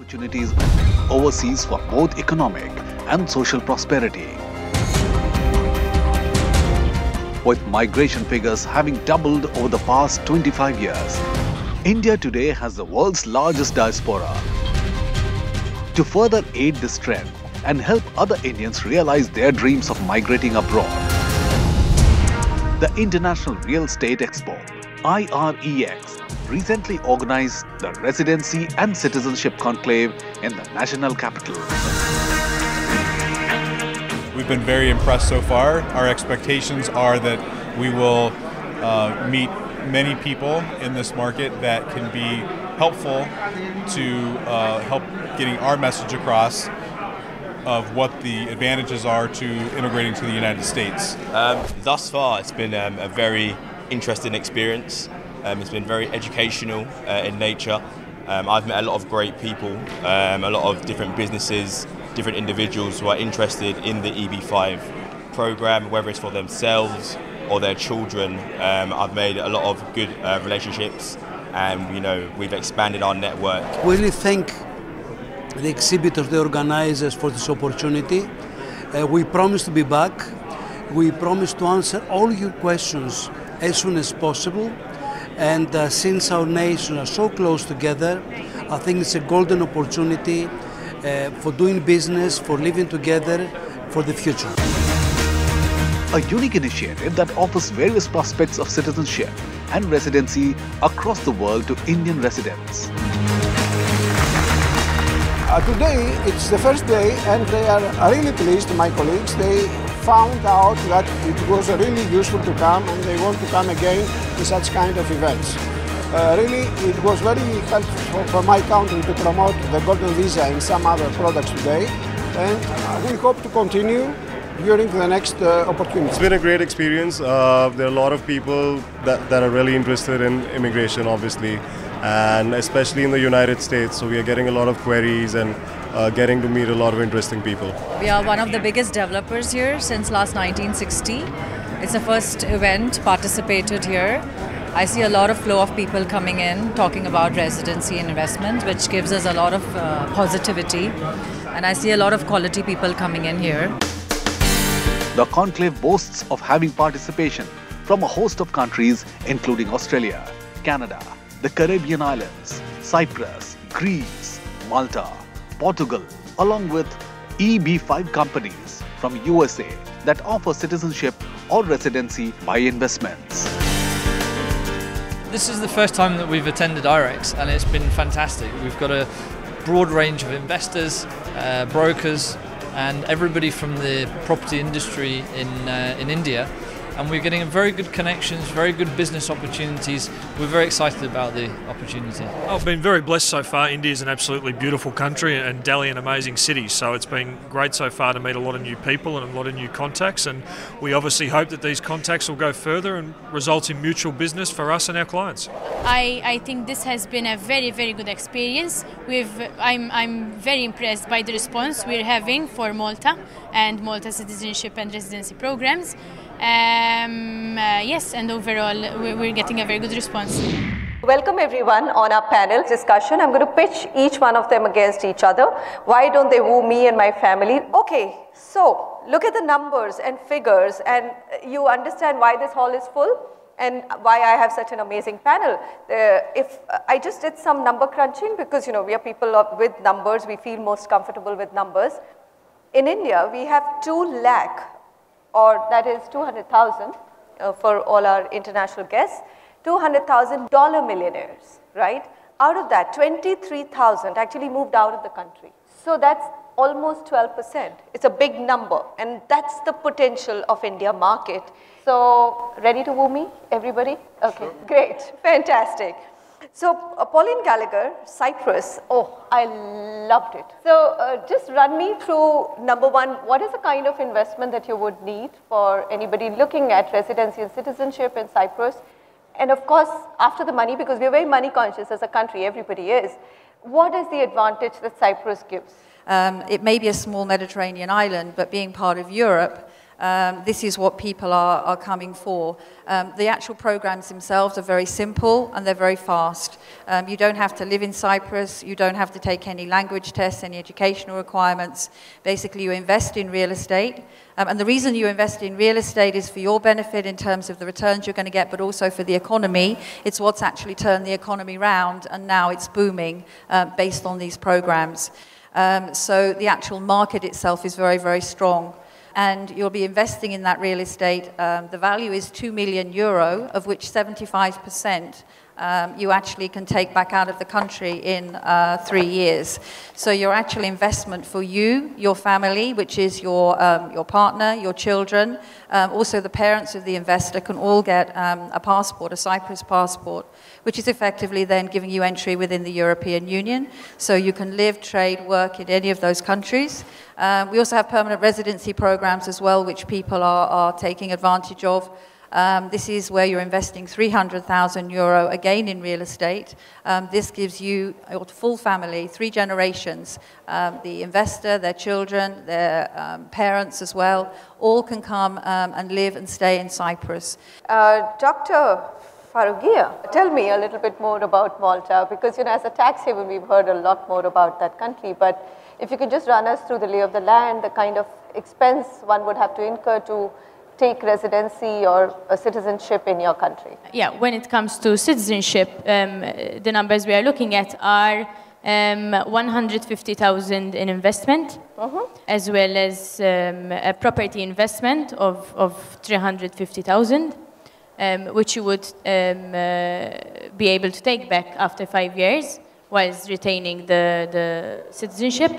opportunities overseas for both economic and social prosperity. With migration figures having doubled over the past 25 years, India today has the world's largest diaspora. To further aid this trend and help other Indians realize their dreams of migrating abroad, the International Real Estate Expo, IREX, recently organized the Residency and Citizenship Conclave in the national capital. We've been very impressed so far. Our expectations are that we will meet many people in this market that can be helpful to help getting our message across of what the advantages are to immigrating to the United States. Thus far, it's been a very interesting experience. It's been very educational in nature. I've met a lot of great people, a lot of different businesses, different individuals who are interested in the EB5 program, whether it's for themselves or their children. I've made a lot of good relationships, and we've expanded our network. We really thank the exhibitors, the organizers, for this opportunity. We promise to be back. We promise to answer all your questions as soon as possible. And since our nations are so close together, I think it's a golden opportunity for doing business, for living together, for the future. A unique initiative that offers various prospects of citizenship and residency across the world to Indian residents. Today it's the first day, and they are really pleased, my colleagues. They found out that it was really useful to come, and they want to come again to such kind of events. Really, it was very helpful for my country to promote the Golden Visa and some other products today, and we hope to continue during the next opportunity. It's been a great experience. There are a lot of people that are really interested in immigration, obviously, and especially in the United States. So we are getting a lot of queries and getting to meet a lot of interesting people. We are one of the biggest developers here since last 1960. It's the first event participated here. I see a lot of flow of people coming in talking about residency and investment, which gives us a lot of positivity. And I see a lot of quality people coming in here. The conclave boasts of having participation from a host of countries including Australia, Canada, the Caribbean islands, Cyprus, Greece, Malta, Portugal, along with EB5 companies from USA that offer citizenship or residency by investments. This is the first time that we've attended IREX, and it's been fantastic. We've got a broad range of investors, brokers, and everybody from the property industry in India. And we're getting very good connections, very good business opportunities. We're very excited about the opportunity. I've been very blessed so far. India is an absolutely beautiful country, and Delhi an amazing city. So it's been great so far to meet a lot of new people and a lot of new contacts. And we obviously hope that these contacts will go further and result in mutual business for us and our clients. I think this has been a very, very good experience. I'm very impressed by the response we're having for Malta and Malta citizenship and residency programs. Yes, and overall we're getting a very good response. Welcome everyone on our panel discussion. I'm going to pitch each one of them against each other. Why don't they woo me and my family? Okay, so look at the numbers and figures, and you understand why this hall is full and why I have such an amazing panel. If I just did some number crunching, because we are people with numbers, we feel most comfortable with numbers. In India, we have 2 lakh, or that is 200,000 for all our international guests, $200,000 millionaires, right? Out of that, 23,000 actually moved out of the country. So that's almost 12%. It's a big number, and that's the potential of India market. So ready to woo me, everybody? Okay, great, fantastic. So Pauline Gallagher, Cyprus, oh, I loved it. So just run me through, number one, what is the kind of investment that you would need for anybody looking at residency and citizenship in Cyprus? And of course, after the money, because we're very money conscious as a country, everybody is, what is the advantage that Cyprus gives? It may be a small Mediterranean island, but being part of Europe, This is what people are coming for. The actual programs themselves are very simple and they're very fast. You don't have to live in Cyprus, you don't have to take any language tests, any educational requirements. Basically, you invest in real estate. And the reason you invest in real estate is for your benefit in terms of the returns you're going to get, but also for the economy. It's what's actually turned the economy round, and now it's booming based on these programs. So the actual market itself is very, very strong. And you'll be investing in that real estate. The value is €2 million, of which 75% you actually can take back out of the country in 3 years. So your actual investment for you, your family, which is your partner, your children, also the parents of the investor can all get a passport, a Cyprus passport, which is effectively then giving you entry within the European Union. So you can live, trade, work in any of those countries. We also have permanent residency programs as well, which people are taking advantage of. This is where you're investing €300,000 again in real estate. This gives you your full family, 3 generations, the investor, their children, their parents as well, all can come and live and stay in Cyprus. Dr. Farugia, tell me a little bit more about Malta, because as a tax haven we've heard a lot more about that country, but if you could just run us through the lay of the land, the kind of expense one would have to incur to take residency or a citizenship in your country. Yeah, when it comes to citizenship, the numbers we are looking at are 150,000 in investment, as well as a property investment of 350,000, which you would be able to take back after 5 years, whilst retaining the citizenship.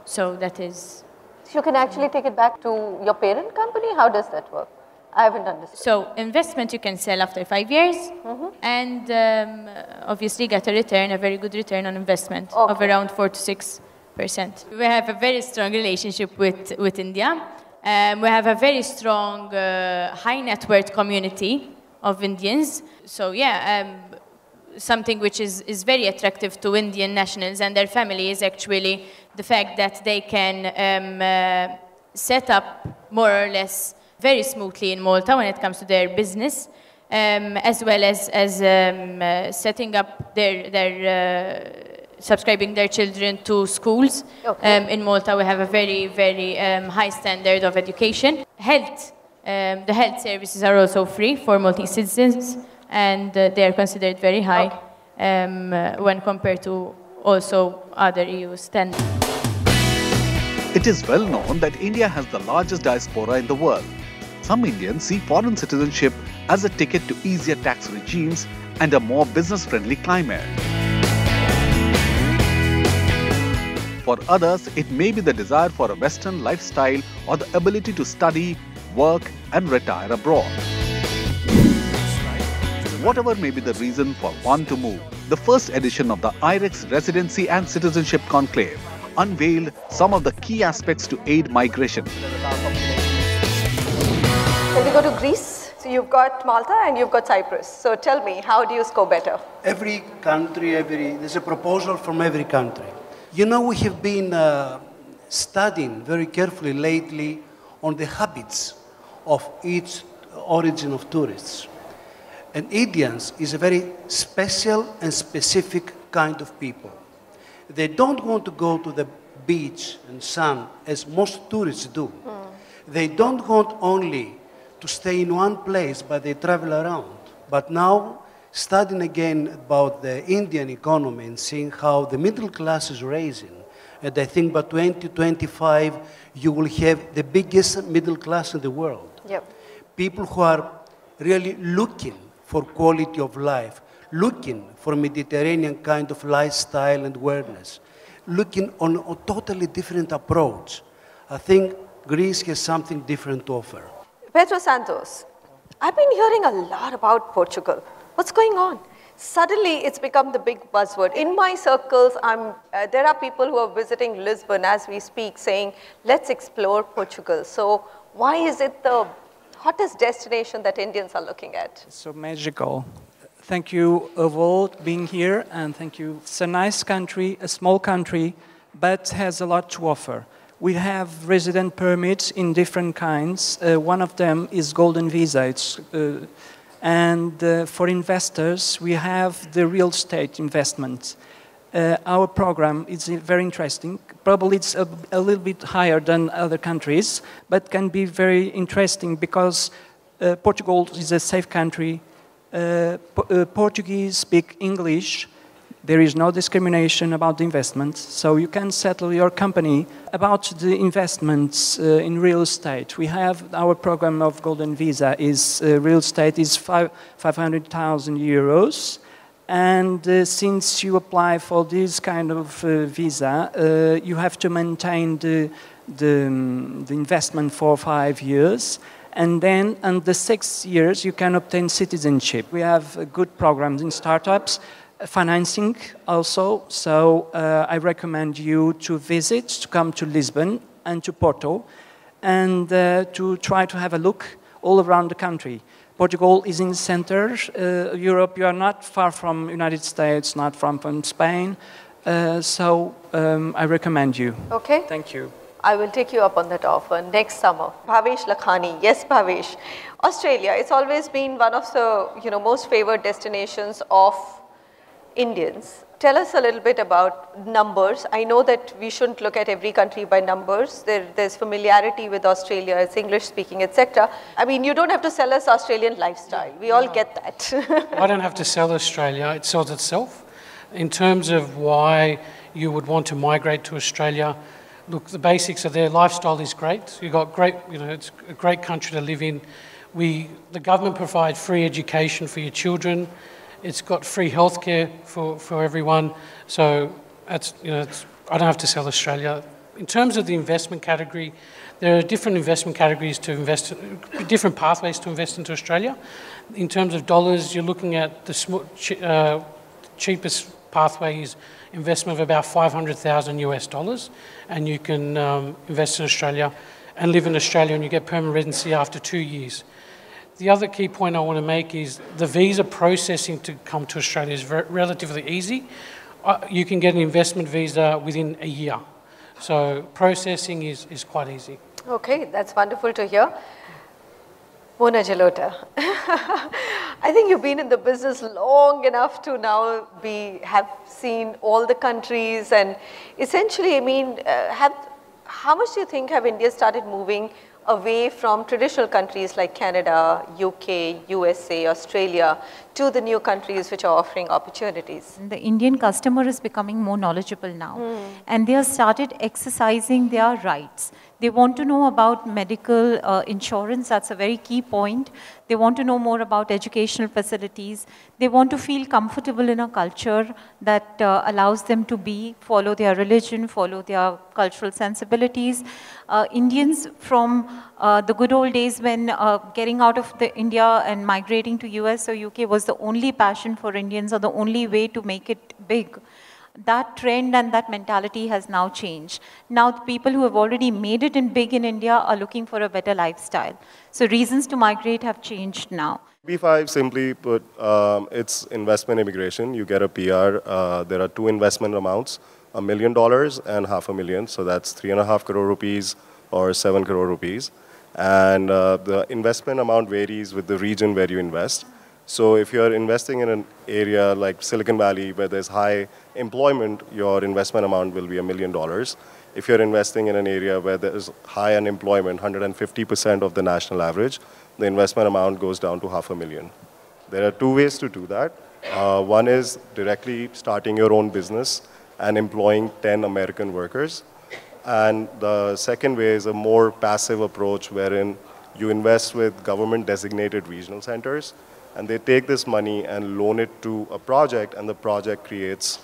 So that is... You can actually take it back to your parent company? How does that work? I haven't understood. So investment you can sell after 5 years, and obviously get a return, a very good return on investment of around 4 to 6%. We have a very strong relationship with India. We have a very strong high net worth community of Indians. So yeah, something which is very attractive to Indian nationals and their families, actually, the fact that they can set up more or less very smoothly in Malta when it comes to their business, as well as setting up subscribing their children to schools. In Malta, we have a very, very high standard of education. Health, the health services are also free for Maltese citizens, and they are considered very high when compared to also other EU standards. It is well known that India has the largest diaspora in the world. Some Indians see foreign citizenship as a ticket to easier tax regimes and a more business-friendly climate. For others, it may be the desire for a Western lifestyle or the ability to study, work, and retire abroad. Whatever may be the reason for one to move, the first edition of the IREX Residency and Citizenship Conclave unveiled some of the key aspects to aid migration. Can we go to Greece? So you've got Malta and you've got Cyprus. So tell me, how do you score better? Every country, there's a proposal from every country. We have been studying very carefully lately on the habits of each origin of tourists. And Indians is a very special and specific kind of people. They don't want to go to the beach and sun as most tourists do. They don't want only to stay in one place, but they travel around. But now, studying again about the Indian economy and seeing how the middle class is raising, and I think by 2025, you will have the biggest middle class in the world. People who are really looking for quality of life, looking for Mediterranean kind of lifestyle and awareness, looking on a totally different approach. I think Greece has something different to offer. Pedro Santos, I've been hearing a lot about Portugal. What's going on? Suddenly, it's become the big buzzword. In my circles, there are people who are visiting Lisbon as we speak, saying, let's explore Portugal. So why is it the hottest destination that Indians are looking at? It's so magical. Thank you of all being here, and thank you. It's a nice country, a small country, but has a lot to offer. We have resident permits in different kinds. One of them is golden visa. For investors, we have the real estate investment. Our program is very interesting. Probably it's a little bit higher than other countries, but can be very interesting because Portugal is a safe country. Portuguese speak English. There is no discrimination about the investments, so you can settle your company. About the investments in real estate, we have our program of Golden Visa is real estate is 500,000 euros, and since you apply for this kind of visa, you have to maintain the investment for 5 years. And then, in the 6 years, you can obtain citizenship. We have good programs in startups, financing also. So I recommend you to visit, to come to Lisbon and to Porto, and to try to have a look all around the country. Portugal is in the center. Europe, you are not far from United States, not far from Spain. So I recommend you. Okay. Thank you. I will take you up on that offer next summer. Bhavesh Lakhani. Yes, Bhavesh. Australia, it's always been one of the most favored destinations of Indians. Tell us a little bit about numbers. I know that we shouldn't look at every country by numbers. There's familiarity with Australia, it's English speaking, etc. I mean, you don't have to sell us Australian lifestyle. We all get that. I don't have to sell Australia, it sells itself. In terms of why you would want to migrate to Australia, look, the basics are there. Lifestyle is great. You've got great, it's a great country to live in. The government provides free education for your children. It's got free healthcare for everyone. So that's, I don't have to sell Australia. In terms of the investment category, there are different investment categories to invest, different pathways to invest into Australia. In terms of dollars, you're looking at the cheapest pathway is investment of about $500,000 US, and you can invest in Australia and live in Australia, and you get permanent residency after 2 years. The other key point I want to make is the visa processing to come to Australia is relatively easy. You can get an investment visa within a year. So processing is quite easy. Okay, that's wonderful to hear. Mona Jalota, I think you've been in the business long enough to now have seen all the countries, and essentially, I mean, how much do you think have India started moving away from traditional countries like Canada, UK, USA, Australia, to the new countries which are offering opportunities? The Indian customer is becoming more knowledgeable now, and they have started exercising their rights. They want to know about medical insurance, that's a very key point. They want to know more about educational facilities. They want to feel comfortable in a culture that allows them to follow their religion, follow their cultural sensibilities. Indians from the good old days when getting out of India and migrating to US or UK was the only passion for Indians or the only way to make it big. That trend and that mentality has now changed. Now the people who have already made it big in India are looking for a better lifestyle. So reasons to migrate have changed now. B5, simply put, it's investment immigration. You get a PR. There are two investment amounts, $1 million and $500,000. So that's 3.5 crore rupees or 7 crore rupees. And the investment amount varies with the region where you invest. So if you're investing in an area like Silicon Valley where there's high employment, your investment amount will be $1 million. If you're investing in an area where there's high unemployment, 150% of the national average, the investment amount goes down to $500,000. There are two ways to do that. One is directly starting your own business and employing 10 American workers. And the second way is a more passive approach wherein you invest with government-designated regional centers, and they take this money and loan it to a project, and the project creates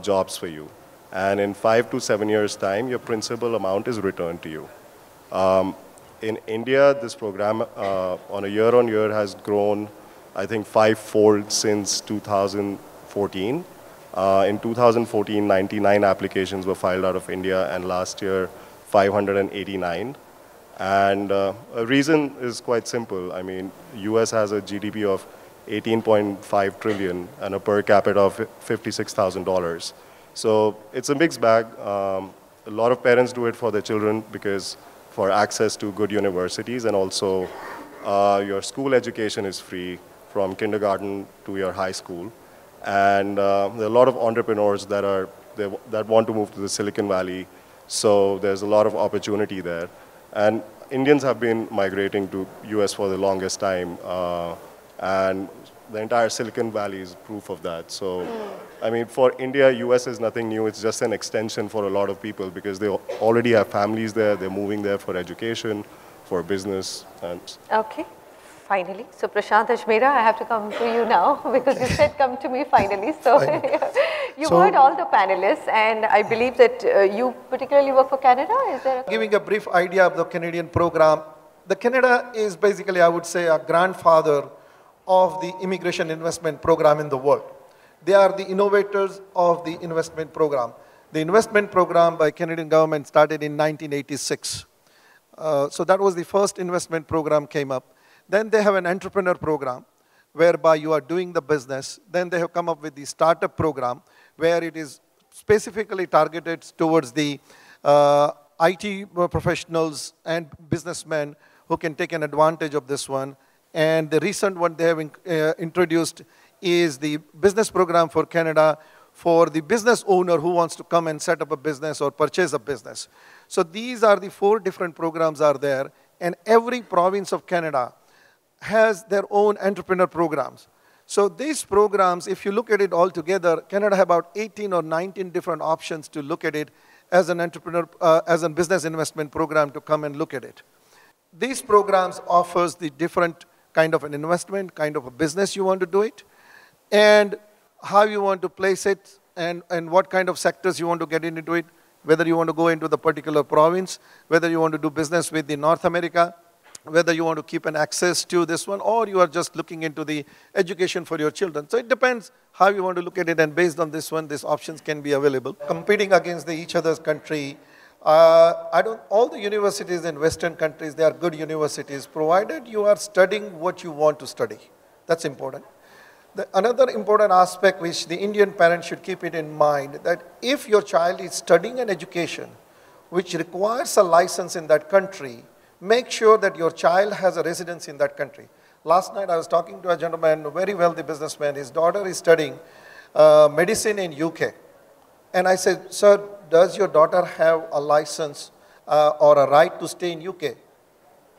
jobs for you. And in 5 to 7 years' time, your principal amount is returned to you. In India, this program on a year-on-year has grown, I think, 5-fold since 2014. In 2014, 99 applications were filed out of India, and last year, 589. And a reason is quite simple. I mean, US has a GDP of 18.5 trillion and a per capita of $56,000. So it's a mixed bag. a lot of parents do it for their children because for access to good universities, and also your school education is free from kindergarten to your high school. And there are a lot of entrepreneurs that want to move to the Silicon Valley, so there's a lot of opportunity there. And Indians have been migrating to US for the longest time, and the entire Silicon Valley is proof of that. So, I mean, for India, US is nothing new. It's just an extension for a lot of people because they already have families there. They're moving there for education, for business. And okay. Finally. So Prashant Ajmera, I have to come to you now because you said come to me finally. So you heard all the panelists, and I believe that you particularly work for Canada. Is there Giving a brief idea of the Canadian program, the Canada is basically, I would say, a grandfather of the immigration investment program in the world. They are the innovators of the investment program. The investment program by Canadian government started in 1986. So that was the first investment program came up. Then they have an entrepreneur program whereby you are doing the business. Then they have come up with the startup program where it is specifically targeted towards the IT professionals and businessmen who can take an advantage of this one. And the recent one they have introduced is the business program for Canada for the business owner who wants to come and set up a business or purchase a business. So these are the 4 different programs are there, and every province of Canada has their own entrepreneur programs. So these programs, if you look at it all together, Canada has about 18 or 19 different options to look at it as an entrepreneur, as a business investment program to come and look at it. These programs offers the different kind of an investment, kind of a business you want to do it, and how you want to place it, and what kind of sectors you want to get into it, whether you want to go into the particular province, whether you want to do business with the North America, whether you want to keep an access to this one, or you are just looking into the education for your children. So it depends how you want to look at it, and based on this one, these options can be available. Competing against each other's country, all the universities in Western countries, they are good universities, provided you are studying what you want to study. That's important. Another important aspect which the Indian parents should keep it in mind, that if your child is studying an education which requires a license in that country, make sure that your child has a residence in that country. Last night I was talking to a gentleman, a very wealthy businessman. His daughter is studying medicine in UK. And I said, sir, does your daughter have a license or a right to stay in UK?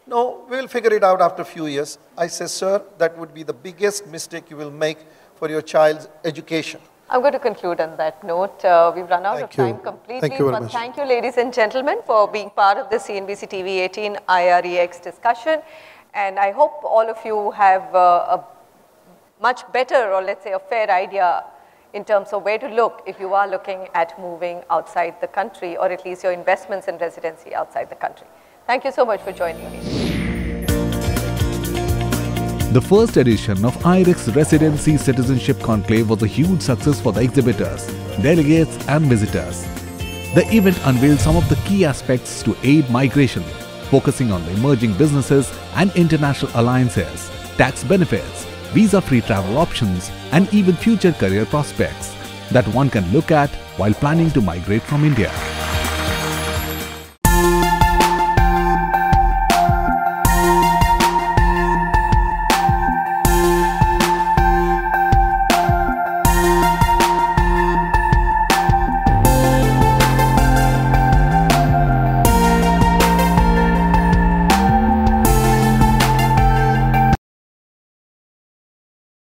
No, we'll figure it out after a few years. I said, sir, that would be the biggest mistake you will make for your child's education. I'm going to conclude on that note. We've run out of time completely. Thank you very but much. Thank you, ladies and gentlemen, for being part of the CNBC TV 18 IREX discussion. And I hope all of you have a much better, or let's say a fair idea in terms of where to look if you are looking at moving outside the country, or at least your investments in residency outside the country. Thank you so much for joining me. The first edition of IREX Residency Citizenship Conclave was a huge success for the exhibitors, delegates and visitors. The event unveiled some of the key aspects to aid migration, focusing on the emerging businesses and international alliances, tax benefits, visa-free travel options and even future career prospects that one can look at while planning to migrate from India.